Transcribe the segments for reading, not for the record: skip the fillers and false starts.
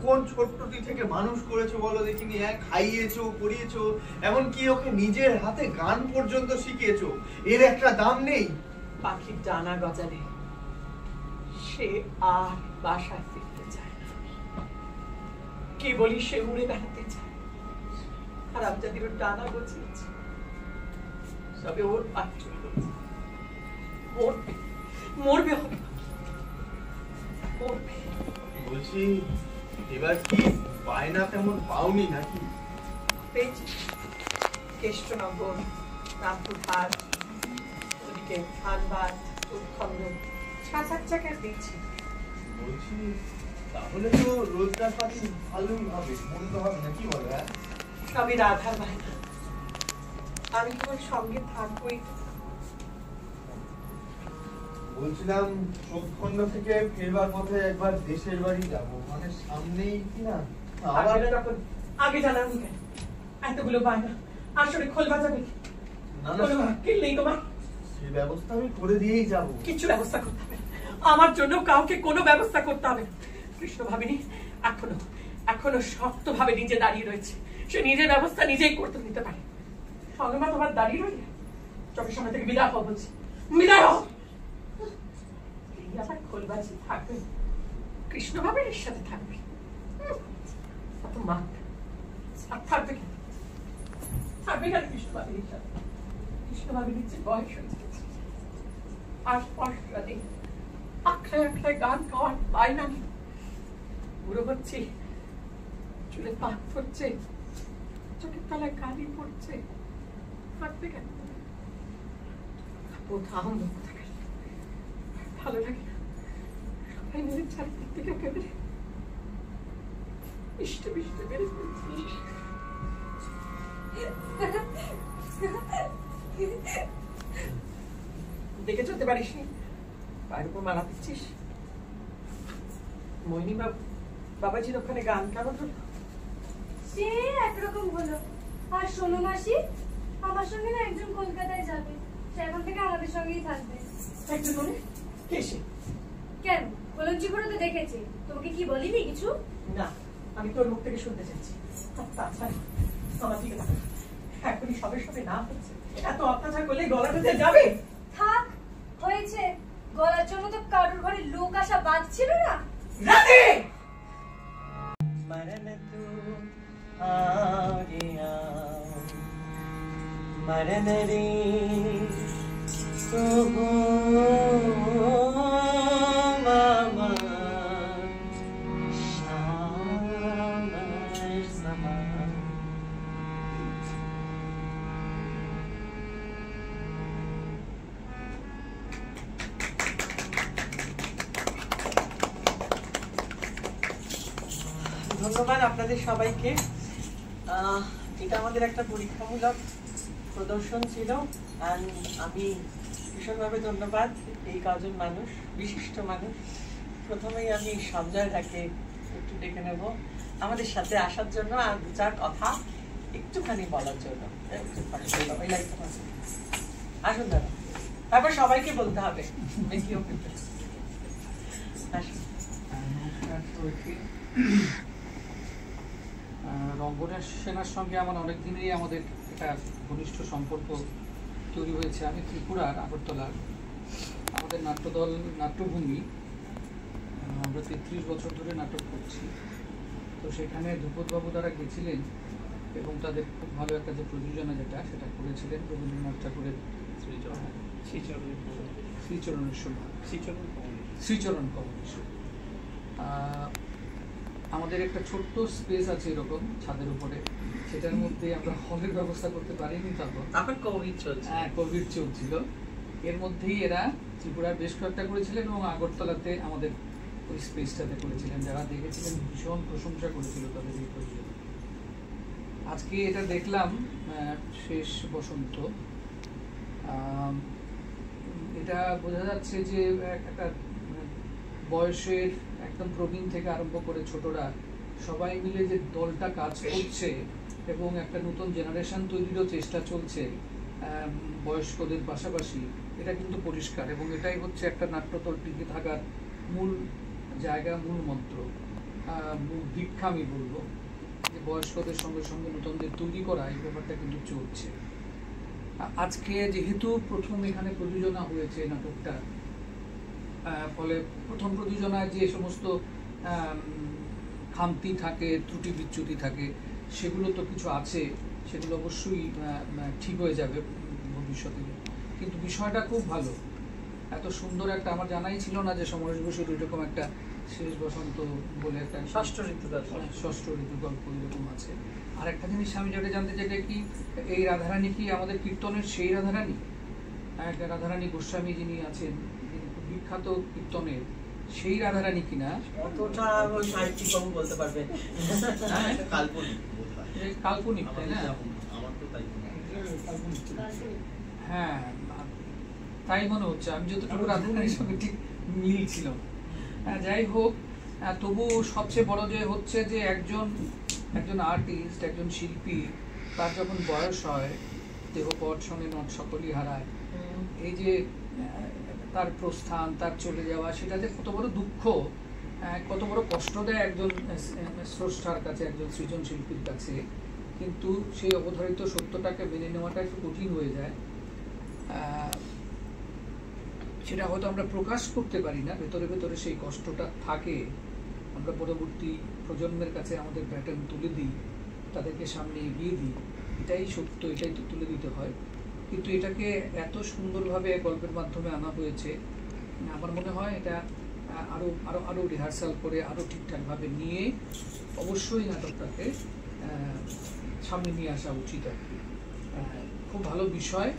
কোন ছোট্টটি থেকে মানুষ করেছো বলো দেখিনি, খাইয়েছো, পড়িয়েছো, এমনকি ওকে নিজের হাতে গান পর্যন্ত শিখিয়েছো। এর একটা দাম নেই? পাখির ডানা গজালে সে আর বাসায় ফিরতে চায় না, কে বলি সে উড়ে বেড়াতে চায়। আর আমজাদির ডানা গজিয়েছে, তবে ওর পাখি চলে গেছে। মরবে, মরবে, মরবে। বলছি এবার কি বায়না তেমন পাওনি নাকি? পেয়েছি, কেষ্টনগর, রামপুরহাট, ওদিকে ধানবাদ, উৎখণ্ড, ৭-৮ জায়গায় পেয়েছি। বলছি তাহলে তো রোজগার পাতি ভালোই হবে, মন্দ হবে না, কি বলো? আমি রাধার বায়না, আমি তোমার সঙ্গে থাকবোই। বলছিলাম চোখখণ্ড থেকে ফেরবার পথে একবার দেশের বাড়ি যাবো, মানে সামনেই কি না? আবার তখন আগে জানানি কেন? এতগুলো বায়না আসলে খোল বাজাবে কি? না না, নেই তোমার? সেই ব্যবস্থা আমি করে দিয়েই যাবো। কিছু ব্যবস্থা করতে হবে আমার জন্য, কাউকে কোনো ব্যবস্থা করতে হবে। কৃষ্ণ ভাবিনি এখনো এখনো শক্তভাবে নিজে দাঁড়িয়ে রয়েছে, সে নিজের ব্যবস্থা নিজেই করতে নিতে পারে। সঙ্গে তোমার দাঁড়িয়ে রইলে চোখের সামনে থেকে বিদায় হও, বলছি বিদায় হও। আবার খোলবাজি থাকবে, কৃষ্ণ ভাবের এর সাথে থাকবে, আর থাকবে কেন? থাকবে কেন কৃষ্ণ ভাবের এর সাথে? কৃষ্ণ ভাবের নিচ্ছে বয়স হয়ে গেছে, আর পড়াশোনা নেই, আখড়ায় আখড়ায় গান গাওয়ার বায়না নেই, বুড়ো হচ্ছে, চুলে পাক পড়ছে, চোখের তলায় কালি পড়ছে, থাকবে কেন? ভালো লাগে না, সবাই নিজের চারিদিক থেকে একেবারে ইষ্ট বিষ্ট বেড়ে ফেলছে। দেখে চলতে পারিস নি, পায়ের উপর মালা দিচ্ছিস। মোহিনী বাবাজির ওখানে গান কেমন হলো? সে একরকম হলো। আর শোনো মাসি, আমার সঙ্গে না একজন কলকাতায় যাবে, সে এখন থেকে আমাদের সঙ্গেই থাকবে। একজন মানে কে সে? কেন, কলঞ্চি করে তো দেখেছি, তোমাকে কি বলিনি কিছু? না, আমি তোর মুখ থেকে শুনতে চাইছি। তাছাড়া আমার দিকে তাকা, এখনই সবে সবে না হচ্ছে, এত অত্যাচার করলে গলা বেঁধে যাবে। থাক, হয়েছে, গলার জন্য তো কারোর ঘরে লোক আসা বাদ ছিল না। রাধে मरण तू आ गया, मरण रे तू मामा शाम समा। ধন্যবাদ আপনাদের সবাইকে। এটা আমাদের একটা পরীক্ষামূলক প্রদর্শন ছিল, আমি ভীষণভাবে ধন্যবাদ এই কজন মানুষ, বিশিষ্ট মানুষ। প্রথমেই আমি সঞ্জয়দাকে একটু ডেকে নেব আমাদের সাথে আসার জন্য, আর দু চার কথা একটুখানি বলার জন্য। আসুন দাদা, তারপর সবাইকে বলতে হবে। রঙ্গনের সেনার সঙ্গে আমার অনেক দিনেই আমাদের একটা ঘনিষ্ঠ সম্পর্ক তৈরি হয়েছে। আমি ত্রিপুরার আগরতলার, আমাদের নাট্যদল নাট্যভূমি, আমরা 33 বছর ধরে নাটক করছি। তো সেখানে ধ্রুপদবাবু দ্বারা গেছিলেন এবং তাদের খুব ভালো একটা যে প্রযোজনা সেটা করেছিলেন রবীন্দ্রনাথ ঠাকুরের শ্রীচরণ কমলেশ্বর। আমাদের একটা ছোট্ট স্পেস আছে এরকম ছাদের উপরে, সেটার মধ্যে আমরা হলের ব্যবস্থা করতে পারিনি, তখন কোভিড চলছিল। এর মধ্যেই এরা ত্রিপুরার বেশ কয়েকটা করেছিলেন এবং আগরতলাতে আমাদের ওই স্পেসটাতে করেছিলেন। যারা দেখেছিলেন ভীষণ প্রশংসা করেছিল তাদের এই প্রযোজনা। আজকে এটা দেখলাম শেষ বসন্ত, এটা বোঝা যাচ্ছে যে একটা বয়সের একদম প্রবীণ থেকে আরম্ভ করে ছোটরা সবাই মিলে যে দলটা কাজ করছে এবং একটা নতুন জেনারেশন তৈরিরও চেষ্টা চলছে বয়স্কদের পাশাপাশি, এটা কিন্তু পরিষ্কার। এবং এটাই হচ্ছে একটা নাট্যদল টিকে থাকার মূল জায়গা, মূল মন্ত্র। দীক্ষা আমি বলবো, যে বয়স্কদের সঙ্গে সঙ্গে নতুনদের তৈরি করা এই ব্যাপারটা কিন্তু চলছে। আজকে যেহেতু প্রথম এখানে প্রযোজনা হয়েছে নাটকটা, ফলে প্রথম প্রযোজনায় যে সমস্ত খামতি থাকে, ত্রুটি বিচ্যুতি থাকে, সেগুলো তো কিছু আছে, সেগুলো অবশ্যই ঠিক হয়ে যাবে ভবিষ্যতে। কিন্তু বিষয়টা খুব ভালো, এত সুন্দর একটা, আমার জানাই ছিল না যে সমরেশ বসুর এরকম একটা শেষ বসন্ত বলে একটা ষষ্ঠ ঋতু গল্প এরকম আছে। আর একটা জিনিস আমি যেটা জানতে চাই, কি এই রাধারানী কি আমাদের কীর্তনের সেই রাধারানী? রাধারানী গোস্বামী যিনি আছেন, যিনি খুব বিখ্যাত কীর্তনের, সেই রাধারানী কিনা অতটা সাহিত্যিক বাবু বলতে পারবে। কাল্পনিক, তাই না? হ্যাঁ, তাই মনে হচ্ছে, আমি যতটুকু রাধারানীর সঙ্গে ঠিক মিল ছিল। যাই হোক, তবু সবচেয়ে বড় যে হচ্ছে যে একজন আর্টিস্ট, একজন শিল্পী, তার যখন বয়স হয়, দেহপট সঙ্গে নট সকলই হারায়, এই যে তার প্রস্থান, তার চলে যাওয়া, সেটাতে কত বড় দুঃখ, কত বড় কষ্ট দেয় একজন স্রষ্টার কাছে, একজন সৃজন শিল্পীর কাছে। কিন্তু সেই অবধারিত সত্যটাকে মেনে নেওয়াটা একটু কঠিন হয়ে যায়। সেটা হয়তো আমরা প্রকাশ করতে পারি না, ভেতরে ভেতরে সেই কষ্টটা থাকে। আমরা পরবর্তী প্রজন্মের কাছে আমাদের প্যাটার্ন তুলে দিই, তাদেরকে সামনে এগিয়ে দিই, এটাই সত্য, এটাই তো তুলে দিতে হয়। কিন্তু এটাকে এত সুন্দরভাবে গল্পের মাধ্যমে আনা হয়েছে, আমার মনে হয় এটা আরো আরো আরো রিহার্সাল করে, আরো ঠিকঠাকভাবে নিয়ে অবশ্যই নাটকটাকে সামনে নিয়ে আসা উচিত আর কি। খুব ভালো বিষয়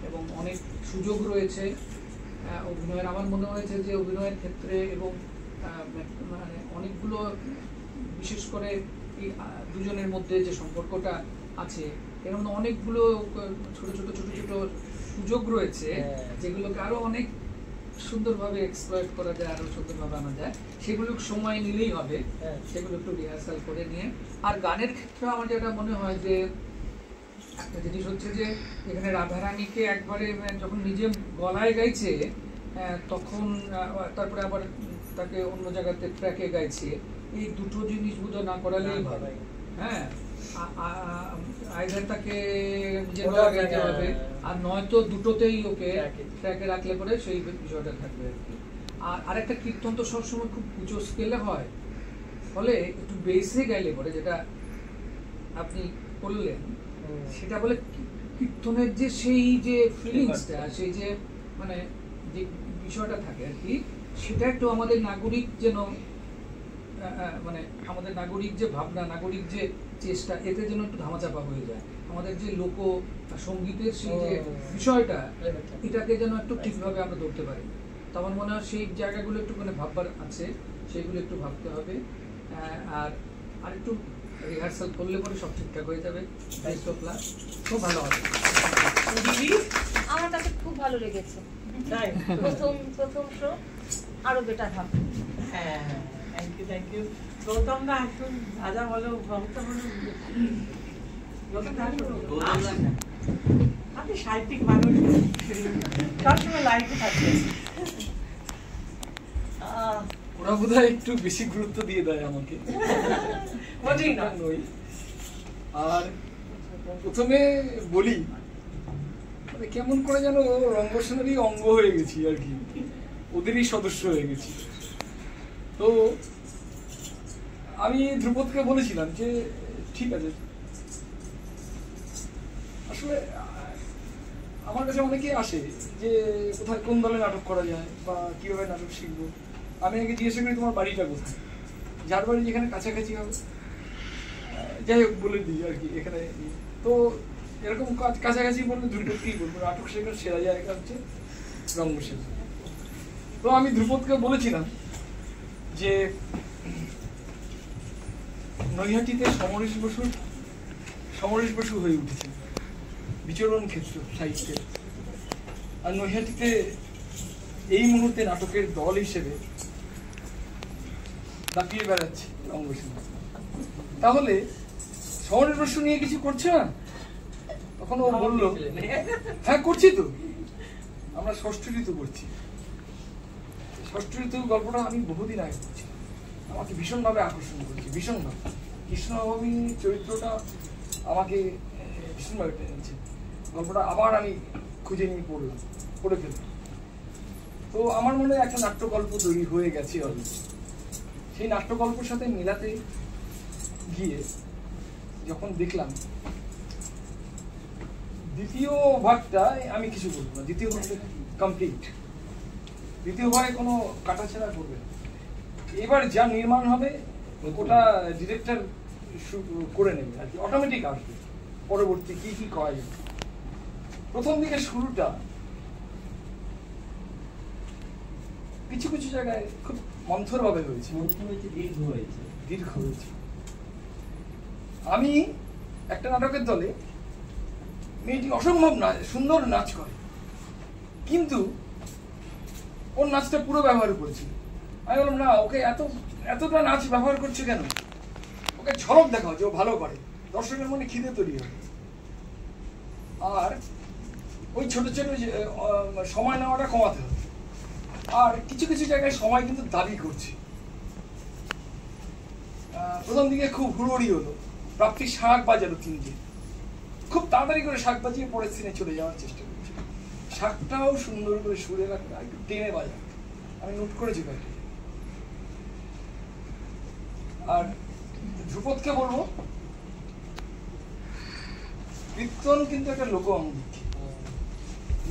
এবং অনেক সুযোগ রয়েছে অভিনয়ের। আমার মনে হয়েছে যে অভিনয়ের ক্ষেত্রে এবং মানে অনেকগুলো, বিশেষ করে এই দুজনের মধ্যে যে সম্পর্কটা আছে, এর মধ্যে অনেকগুলো ছোট ছোট ছোট ছোট সুযোগ রয়েছে, যেগুলোকে আরো অনেক সুন্দরভাবে এক্সপ্লয়েট করা যায়, আরো সুন্দরভাবে আনা যায়। সেগুলো সময় নিলেই হবে, সেগুলো একটু রিহার্সাল করে নিয়ে। আর গানের ক্ষেত্রে আমার যেটা মনে হয় যে একটা জিনিস হচ্ছে যে এখানে রাধারানীকে একবারে যখন নিজে গলায় গাইছে, তখন তারপরে আবার তাকে অন্য জায়গাতে ট্র্যাকে গাইছে, এই দুটো জিনিস বোধহয় না করালেই ভালো। হ্যাঁ, আইদার তাকে নিজের গলায় গাইতে হবে, আর নয়তো দুটোতেই ওকে ট্র্যাকে রাখলে পরে সেই বিষয়টা থাকবে আর কি। আর আরেকটা, কীর্তন তো সবসময় খুব উঁচু স্কেলে হয়, ফলে একটু বেসে গাইলে পরে, যেটা আপনি করলেন, সেটা বলে কীর্তনের যে সেই যে ফিলিংসটা, সেই যে মানে যে বিষয়টা থাকে আর কি, সেটা একটু আমাদের নাগরিক যেন মানে আমাদের নাগরিক যে ভাবনা, নাগরিক যে চেষ্টা, এতে যেন একটু ধামাচাপা হয়ে যায়। আমাদের যে লোক সঙ্গীতের সেই যে বিষয়টা, এটাকে যেন একটু ঠিকভাবে আমরা ধরতে পারি। তো আমার মনে হয় সেই জায়গাগুলো একটু মানে ভাববার আছে, সেইগুলো একটু ভাবতে হবে। আর একটু রিহার্সাল করলে পরে সব ঠিকঠাক হয়ে যাবে। খুব ভালো হবে। আমার কাছে খুব ভালো লেগেছে, প্রথম শো আরো বেটার হবে। হ্যাঁ, থ্যাংক ইউ। গৌতম দা আসুন, দাদা বলো, ভক্ত বলো। আপনি সাহিত্যিক মানুষ, সবসময় লাইফে থাকবে। ওরা বোধহয় একটু বেশি গুরুত্ব দিয়ে দেয় আমাকে। আর প্রথমে বলি, মানে কেমন করে যেন রঙ্গসেনেরই অঙ্গ হয়ে গেছি আর কি, ওদেরই সদস্য হয়ে গেছি। তো আমি ধ্রুপদকে বলেছিলাম যে ঠিক আছে, আসলে আমার কাছে অনেকে আসে যে কোথায় কোন দলে নাটক করা যায় বা কিভাবে নাটক শিখবো। আমি আগে জিজ্ঞাসা করি তোমার বাড়িটা কোথায়, যার বাড়ি যেখানে কাছাকাছি হবে, যাই হোক বলে দিই আর কি এখানে। তো এরকম কাছাকাছি বললে ধ্রুপদকেই বলবো, নাটক শেখার সেরা জায়গা হচ্ছে রঙ্গসেন। তো আমি ধ্রুপদকে বলেছিলাম যে নৈহাটিতে সমরেশ বসু হয়ে উঠেছে বিচরণ ক্ষেত্র সাহিত্যের, আর নৈহাটিতে এই মুহূর্তে নাটকের দল হিসেবে দাপিয়ে বেড়াচ্ছে রঙ্গসেন। তাহলে সমরেশ বসু নিয়ে কিছু করছে না? তখন ও বললো, হ্যাঁ করছি তো, আমরা ষষ্ঠ ঋতু করছি। ষষ্ঠ ঋতু গল্পটা আমি বহুদিন আগে করছি, আমাকে ভীষণভাবে আকর্ষণ করেছে, ভীষণভাবে। কৃষ্ণনবমী চরিত্রটা আমাকে ভীষণভাবে টেনেছে। গল্পটা আবার আমি খুঁজে নিয়ে পড়ে ফেললাম। তো আমার মনে হয় একটা নাট্যগল্প তৈরি হয়ে গেছে অলরেডি। সেই নাট্যগল্পের সাথে মেলাতে গিয়ে যখন দেখলাম দ্বিতীয় ভাগটা, আমি কিছু বলবো না, দ্বিতীয় ভাগটা কমপ্লিট, দ্বিতীয় ভাগে কোনো কাটাছেড়া করবে না। এবার যা নির্মাণ হবে ওটা ডিরেক্টর করে নেবে আর কি, অটোমেটিক আসবে পরবর্তী কি কি করা যাবে। প্রথম দিকে শুরুটা কিছু কিছু জায়গায় খুব মন্থর ভাবে হয়েছে, দীর্ঘ হয়েছে। আমি একটা নাটকের দলে, মেয়েটি অসম্ভব সুন্দর নাচ করে, কিন্তু ওর নাচটা পুরো ব্যবহার করেছিল। আমি বললাম না, ওকে এতটা নাচ ব্যবহার করছে কেন, ওকে ঝলক দেখাও যে ও ভালো করে, দর্শকের মনে খিদে তৈরি হবে। আর ওই ছোট ছোট সময় নেওয়াটা কমাতে হবে। আর কিছু কিছু জায়গায় সময় কিন্তু দাবি করছে। প্রথম দিকে খুব হুড়োড়ি হলো, প্রাপ্তি শাঁখ বাজালো 3টে, খুব তাড়াতাড়ি করে শাঁখ বাজিয়ে পরের সিনে চলে যাওয়ার চেষ্টা করছে। শাঁখটাও সুন্দর করে সুরে রাখবে, একটু টেনে বাজাবে, আমি নোট করেছি কয়েকটা। আর ধ্রুপদকে বলবো, কীর্তন কিন্তু একটা লোক অঙ্গিক,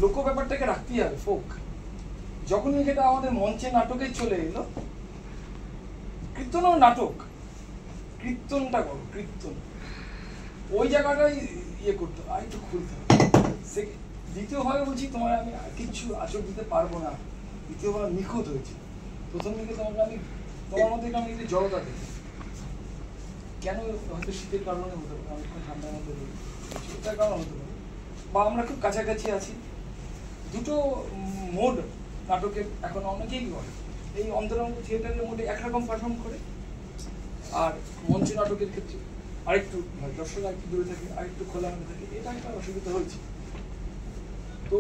লোক ব্যাপারটাকে রাখতেই হবে, ফোক। যখনই সেটা আমাদের মঞ্চে নাটকে চলে এলো, কীর্তনও নাটক, কীর্তনটা করো, কীর্তন ওই জায়গাটাই ইয়ে করতে হবে, আর একটু খুলতে হবে। দ্বিতীয়ভাবে বলছি, তোমার আমি কিচ্ছু আচর দিতে পারবো না, দ্বিতীয়বার নিখুঁত হয়েছে। প্রথম দিকে তোমার মধ্যে আমি একটু জড়তা দেখি, কেন হয়তো শীতের কারণে হতে পারে, আমি খুব ঠান্ডার মধ্যে শীতের কারণে হতে পারে, বা আমরা খুব কাছাকাছি আছি। দুটো মোড নাটকের এখন অনেকেই করে, এই অন্তরঙ্গ থিয়েটারের মধ্যে একরকম পারফর্ম করে, আর মঞ্চ নাটকের ক্ষেত্রে আরেকটু দর্শক আরেকটু দূরে থাকে, আরেকটু খোলামেলা থাকে, এটা একটা অসুবিধা হয়েছে। তো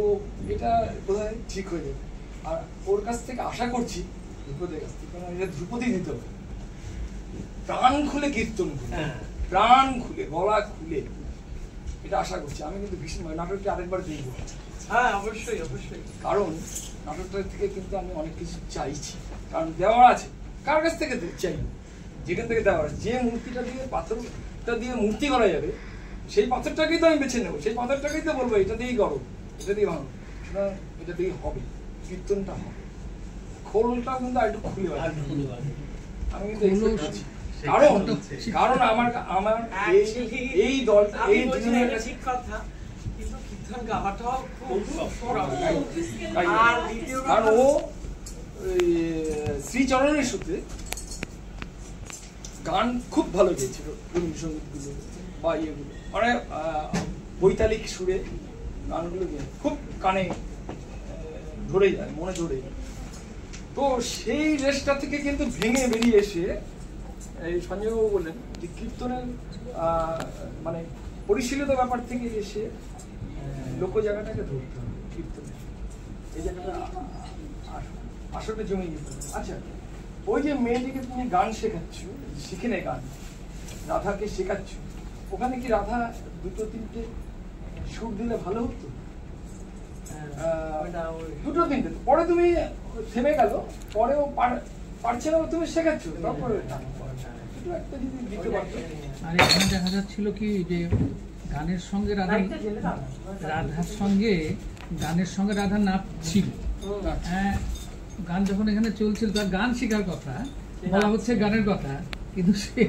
এটা বোধহয় ঠিক হয়ে যাবে। আর ওর কাছ থেকে আশা করছি, ধ্রুপদের কাছ থেকে, কারণ এটা ধ্রুপদই দিতে হবে, প্রাণ খুলে কীর্তন খুলে, প্রাণ খুলে, গলা খুলে, এটা আশা করছি। আমি কিন্তু ভীষণ নাটকটা আরেকবার দেখবো। হ্যাঁ, অবশ্যই অবশ্যই। কারণ নাটকটার থেকে কিন্তু আমি অনেক কিছু চাইছি, কারণ দেওয়ার আছে। কার কাছ থেকে চাই? যেখান থেকে দেওয়ার আছে। যে মূর্তিটা দিয়ে, পাথরটা দিয়ে মূর্তি করা যাবে, সেই পাথরটাকেই তো আমি বেছে নেবো, সেই পাথরটাকেই তো বলবো এটা দিয়েই করো, এটা দিয়ে ভাঙো, এটা দিয়ে হবে, কীর্তনটা হবে। খোলটাও কিন্তু আর একটু খুলে আমি কিন্তু কারণ আমার এই দলটা, এই ঠিক কথা, কিন্তু কীর্তন গাওয়াটাও খুব কারণ ও শ্রীচরণের সূত্রে গান খুব ভালো গেয়েছিল, রবীন্দ্রসঙ্গীতগুলো বা ইয়েগুলো, মানে বৈতালিক সুরে গানগুলো গিয়ে খুব কানে ধরে যায়, মনে ধরে যায়। তো সেই রেসটা থেকে কিন্তু ভেঙে বেরিয়ে এসে এই সঞ্জয়বাবু বললেন যে কীর্তনের মানে পরিশীলিত ব্যাপার থেকে এসে লোক জায়গাটাকে ধরতে হবে, কীর্তনে এই জায়গাটা আসলে জমি যেতে হবে। আচ্ছা, ওই যে মেয়েটিকে তুমি গান শেখাচ্ছ, শিখে নে গান, রাধাকে শেখাচ্ছ, ওখানে কি রাধা 2-3টে সুর দিলে ভালো হতো? 2-3টে, পরে তুমি থেমে গেল, পরেও পারছে না, তুমি শেখাচ্ছ, তারপরে একটা যদি দিতে পারতো। আর এখানে দেখা যাচ্ছিল কি যে গানের সঙ্গে রাধার সঙ্গে রাধা নাচছিল। হ্যাঁ, গান যখন এখানে চলছিল, তার গান শেখার কথা বলা হচ্ছে, গানের কথা, কিন্তু সে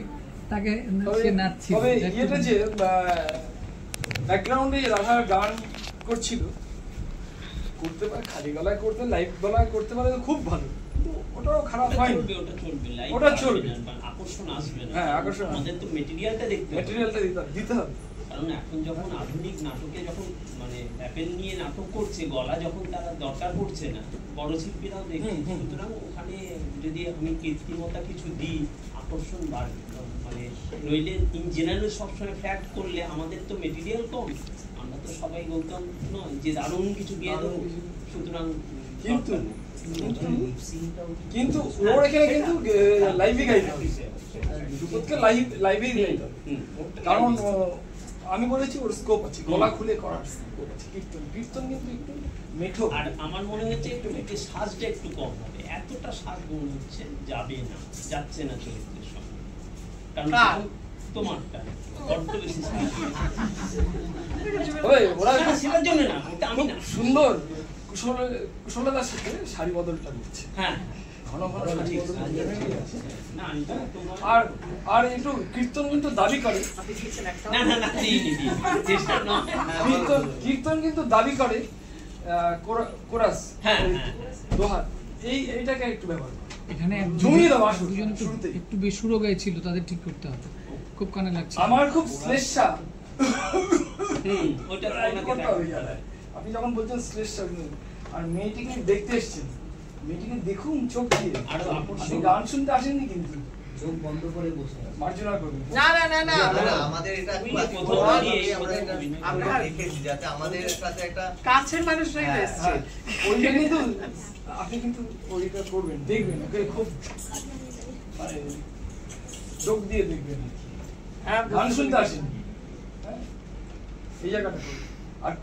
তাকে নাচছিল। তবে এটা যে ব্যাকগ্রাউন্ডে রাধা গান করছিল, করতে পারে, খালি গলায় করতে, লাইভ গলায় করতে পারে, খুব ভালো, ওটাও খারাপ হয়নি, ওটা চলবে, আকর্ষণ আসবে না। হ্যাঁ, আকর্ষণ, আমাদের তো মেটেরিয়ালটা দিতে হবে। কারণ এখন যখন আধুনিক নাটকে যখন মানে অ্যাপেল নিয়ে নাটক করছে, গলা যখন তারা দরকার পড়ছে না, বড় শিল্পীরাও দেখছে, সুতরাং ওখানে যদি আমি কৃত্রিমতা কিছু দিই, আকর্ষণ বাড়বে। মানে নইলে ইন জেনারেল সবসময় ফ্ল্যাট করলে আমাদের তো মেটেরিয়াল কম, আমরা তো সবাই গৌতম নয় যে দারুণ কিছু গিয়ে দেবো, সুতরাং কিন্তু কিন্তু ওর এখানে কিন্তু লাইভে গাইতে হবে, ধ্রুপদকে লাইভেই গাইতে হবে। কারণ আমি বলেছি ওর স্কোপ আছে, গলা খুলে করার স্কোপ আছে। কীর্তন কিন্তু একটু মেঠো। আর আমার মনে হচ্ছে একটু সাজটা একটু কম হবে, এতটা সাজ মনে হচ্ছে যাবে না, যাচ্ছে না চরিত্রের সঙ্গে। কারণ তোমারটা বড্ড বেশি সাজ। ওরা সেটার জন্য না, এটা আমি না। সুন্দর কুশলতার সাথে শাড়ি বদলটা দিচ্ছে। হ্যাঁ, ঘন ঘন শাড়ি বদল না আমি তো তোমার আর আর একটু কীর্তন কিন্তু দাবি করে, আপনি দিচ্ছেন একটা না না না দিইনি চেষ্টা না। কীর্তন কিন্তু দাবি করে কোরাস, হ্যাঁ দোহা, এইটাকে একটু ব্যবহার করে। এখানে জমিয়ে দাও আসো দুজন শুরুতে। একটু বেসুরো গাইছিল, তাদের ঠিক করতে হবে, খুব কানে লাগছে। আমার খুব শ্লেষা ওইটা করতে হবে জায়গায়। আপনি যখন বলছেন শ্লেষা, আর মেয়েটিকে দেখতে এসছেন, মেয়েটিকে দেখুন চোখ দিয়ে। আরো আপনি গান শুনতে আসেননি কিন্তু, চোখ বন্ধ করে বসে আছে। মার্জনা করবেন। না না না না আমাদের এটা ওই খুব প্রথম আগে আমরা আমরা দেখেছি যাতে আমাদের সাথে একটা কাছের মানুষরাই তো এসছে। হ্যাঁ, ওইটা কিন্তু আপনি কিন্তু ওইটা করবেন, দেখবেন ওকে খুব মানে চোখ দিয়ে দেখবেন। হ্যাঁ, গান শুনতে আসেন, হ্যাঁ, এই জায়গাটা করুন। আর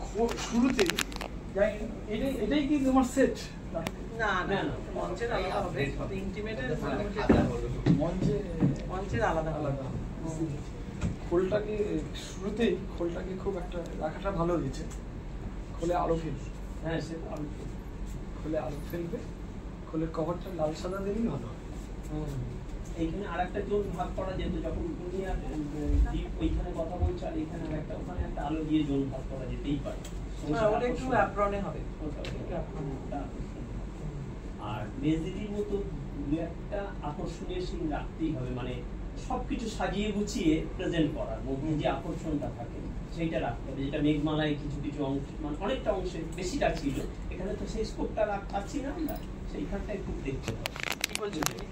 শুরুতে এটাই কি তোমার সেট? না না মঞ্চের আলাদা হবে, ইন্টিমেটের মঞ্চের আলাদা আলাদা খোলটাকে শুরুতেই খোলটাকে খুব একটা রাখাটা ভালো হয়েছে। খোলে আলো ফেলবে, হ্যাঁ সে আমি খোলে আলো ফেলবে, খোলের কভারটা লাল সাদা দিলেই ভালো হয়। এইখানে আরেকটা জোন ভাগ করা যেত, যখন তুমি আর দীপ ওইখানে কথা বলছো আর এখানে আরেকটা, ওখানে একটা আলো দিয়ে জোন ভাগ করা যেতেই পারে। ওটা একটু অ্যাপ্রনে হবে। আর মেজদিদির মতো দু একটা আকর্ষণীয় সিন রাখতেই হবে, মানে সবকিছু সাজিয়ে গুছিয়ে প্রেজেন্ট করার মধ্যে যে আকর্ষণটা থাকে সেইটা রাখতে হবে, যেটা মেঘমালায় কিছু কিছু অংশ, মানে অনেকটা অংশে বেশিটা ছিল, এখানে তো সেই স্কোপটা পাচ্ছি না আমরা, সেইখানটা একটু দেখতে হবে। কি বলছো তুমি?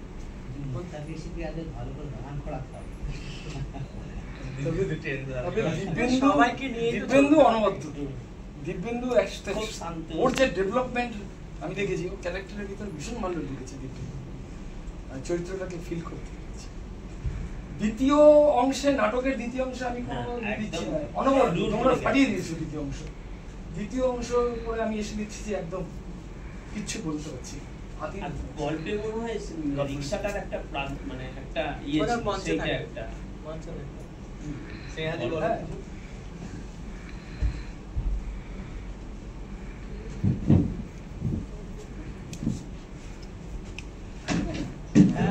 ভালো করে গান করাতে হবে। তবে সবাইকে নিয়ে তো দিব্যেন্দু অনবদ্য, দিব্যেন্দু খুব শান্ত। ওর যে ডেভেলপমেন্ট আমি দেখেছি, ও ক্যারেক্টারের ভিতর ভীষণ ভালো ঢুকেছে দিব্যেন্দু, আর চরিত্রটাকে ফিল করতে পেরেছি। দ্বিতীয় অংশে, নাটকের দ্বিতীয় অংশে আমি কোনো হ্যাঁ, দিচ্ছি একদম। না, অনবদ্য তোমরা একদম। ফাটিয়ে দিয়েছো দ্বিতীয় অংশ। দ্বিতীয় অংশ পরে আমি এসে দেখছি যে একদম কিচ্ছু বলতে পারছি না। হাতি আর গল্পে মনে হয় রিক্সাটার একটা মানে একটা ইয়ে ওটা ছিল, মঞ্চে সেইটা থাকে। একটা মঞ্চে থাকে। স্নেহাদি বলো। হ্যাঁ।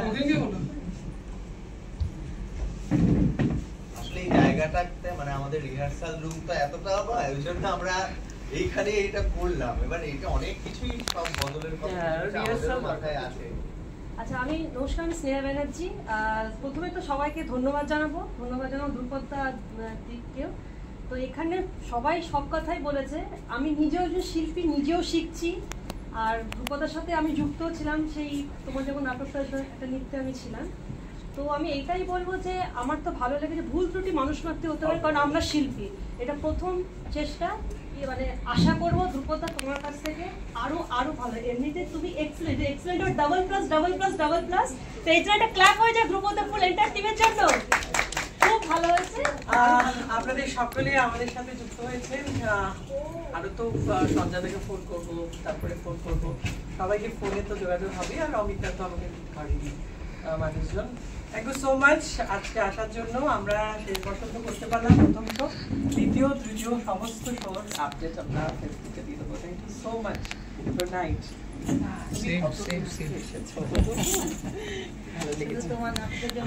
ওদিনকে বলো। আসলে এই জায়গাটাতে মানে আমাদের রিহার্সাল রুমটা এতটা নয়, ওই জন্য আমরা এইখানে এটা করলাম। এবার এটা অনেক কিছুই সব বদলের কথা হ্যাঁ, আমাদের rehearsal মাথায় আসে। আচ্ছা, আমি নমস্কার, আমি স্নেহা ব্যানার্জি। প্রথমে তো সবাইকে ধন্যবাদ জানাবো ধ্রুপদা দিককেও। তো এখানে সবাই সব কথাই বলেছে। আমি নিজেও যে শিল্পী, নিজেও শিখছি, আর ধ্রুপদার সাথে আমি যুক্ত ছিলাম সেই তোমার যখন নাটকটা একটা নৃত্যে আমি ছিলাম। তো আমি এইটাই বলবো যে আমার তো ভালো লেগেছে, ভুল ত্রুটি মানুষ মাত্রই হতে পারে, কারণ আমরা শিল্পী। এটা প্রথম চেষ্টা, মানে আশা করবো ধ্রুপদা তোমার কাছ থেকে আরো আরো ভালো। এমনিতে তুমি এক্সেলেন্ট আর ডাবল প্লাস। তো এইটা একটা ক্ল্যাপ হয়ে যায় ধ্রুপদা ফুল এন্টার টিমের জন্য। খুব ভালো হয়েছে। আপনাদের সকলে আমাদের সাথে যুক্ত হয়েছেন। আরো তো সন্ধ্যা থেকে ফোন করবো, তারপরে ফোন করবো, সবাইকে ফোনে তো যোগাযোগ হবে। আর অমিতা তো আমাকে ধরেনি মানুষজন। থ্যাংক ইউ সো মাচ আজকে আসার জন্য। আমরা শেষ পছন্দ করতে পারলাম প্রথম শো, দ্বিতীয় তৃতীয় সমস্ত শোর আপডেট আমরা ফেসবুকে দিয়ে দেবো। Thank you so much, good night. Same. ভালো লেগেছে। তোমার নাটকের জন্য